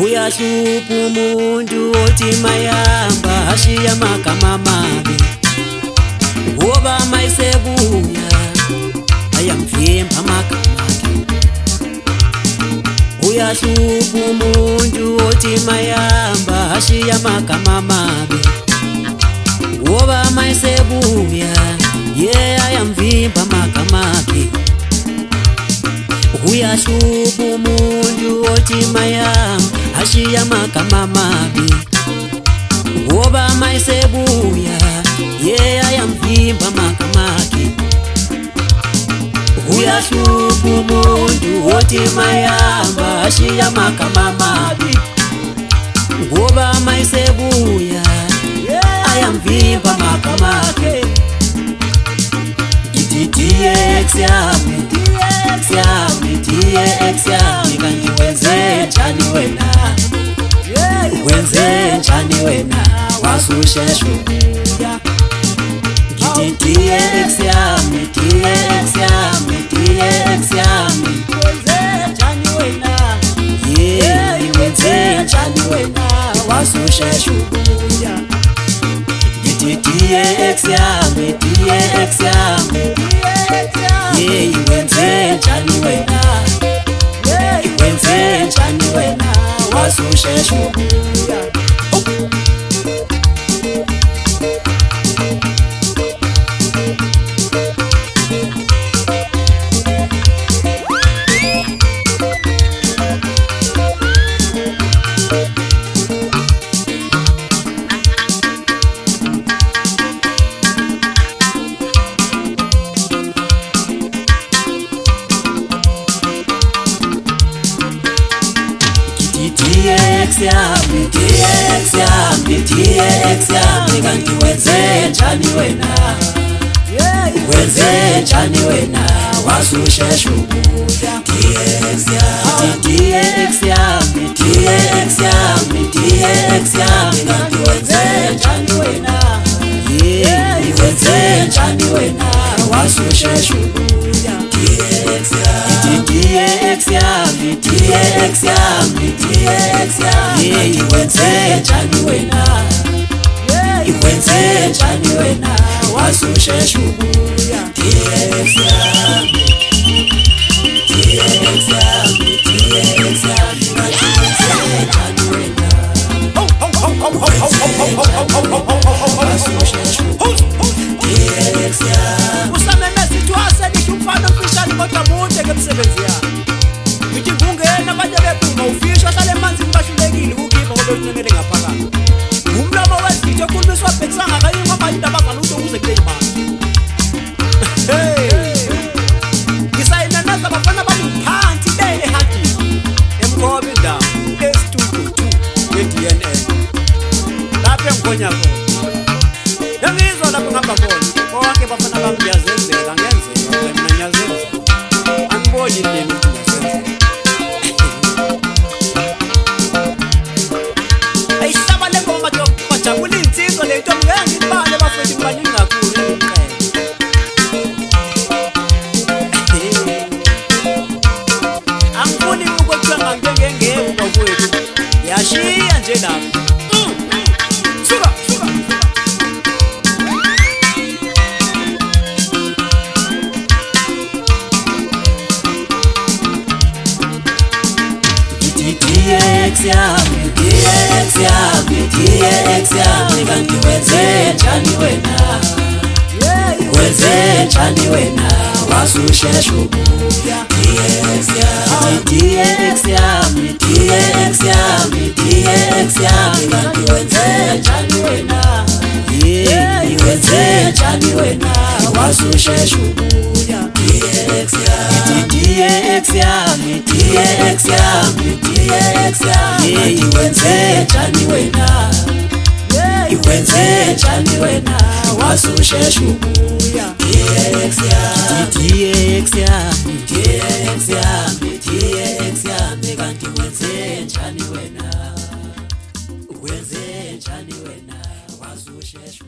Uyahlupha umuntu othi mayamba ashiya amagama amabi, ngoba mayisebuya ayamvimba amagama akhe. Uyahlupha umuntu othi mayamba ashiya amagama amabi, ngoba mayisebuya ayamvimba amagama akhe. Uyahlupha umuntu othi mayamba ashiya amagama amabi, ngoba mayisebuya ayamvimba amagama akhe. Uyahlupha umuntu othi mayamba ashiya amagama amabi, ngoba mayisebuya ayamvimba amagama akhe. DX yami, DX yami, DX yami, kanti wenze njani wena? Wenze njani wena? Wasushesha ukuya. Ngithi DX yami, DX yami, DX yami, wenze njani wena? Wenze njani wena? Wasushesha ukuya. Ngithi DX yami, DX yami, wenze njani wena? Wenze njani wena? Wasushesha ukuya. DX yami, DX yami, DX yami, kanti wenze njani wena? Wenze njani wena? Wasushesha ukuya. DX yami, DX yami, DX yami, DX yami, kanti wenze njani wena? Wenze njani wena? Wasushesha ukuya. DX yami, DX yami, DX yami, DX yami, wenze njani wena? Wenze njani wena? Wasushesha ukuya. DX yami, DX yami, DX yami, wenze njani wena? Wasushesha ukuya. DX yami. Usamemeza ithwase lithi umfana ofishali kodwa mude ke msebenzi yakhe. Ngithi kungena abantu bephuma ufisha ahlale emanzini bahlulekile ukukhipha ngoba uncemele ngaphakathi. Umlomo wezitho okhulumiswa bhekisanga kanye ngoba indaba zalutho ukuze kule imali. Ngisayinanaza abafana bami phansi le ehadini. Emkhoba indawo e-studio 2 ye-DNA. Lapho engigonya khona. Ngizwa lapho ngihamba khona. Bonke bafana bami ngiyazenzela ngenzela mina ngiyazenzela. Angiboni indlela ngiyazenzela. Ayisaba le ngoma bajabula insizwa le nto ngeke ngibale bafethu baningi kakhulu emqele. Angifuni ukuthi ngangeke bafethu. Yashiya nje lapho. Suka. DX yami, DX yami, DX yami, kanti wenze njani wena? Wenze njani wena? Wasushesha ukuya. DX yami, DX yami, DX yami, DX yami, kanti wenze njani wena? Wenze njani wena? Wasushesha ukuya. DX yami, DX yami, DX yami, DX yami, wenze njani wena? Wenze njani wena? Wasushesha ukuya. DX yami, DX yami, DX yami, DX yami, kanti wenze njani wena? Wenze njani wena? Wasushesha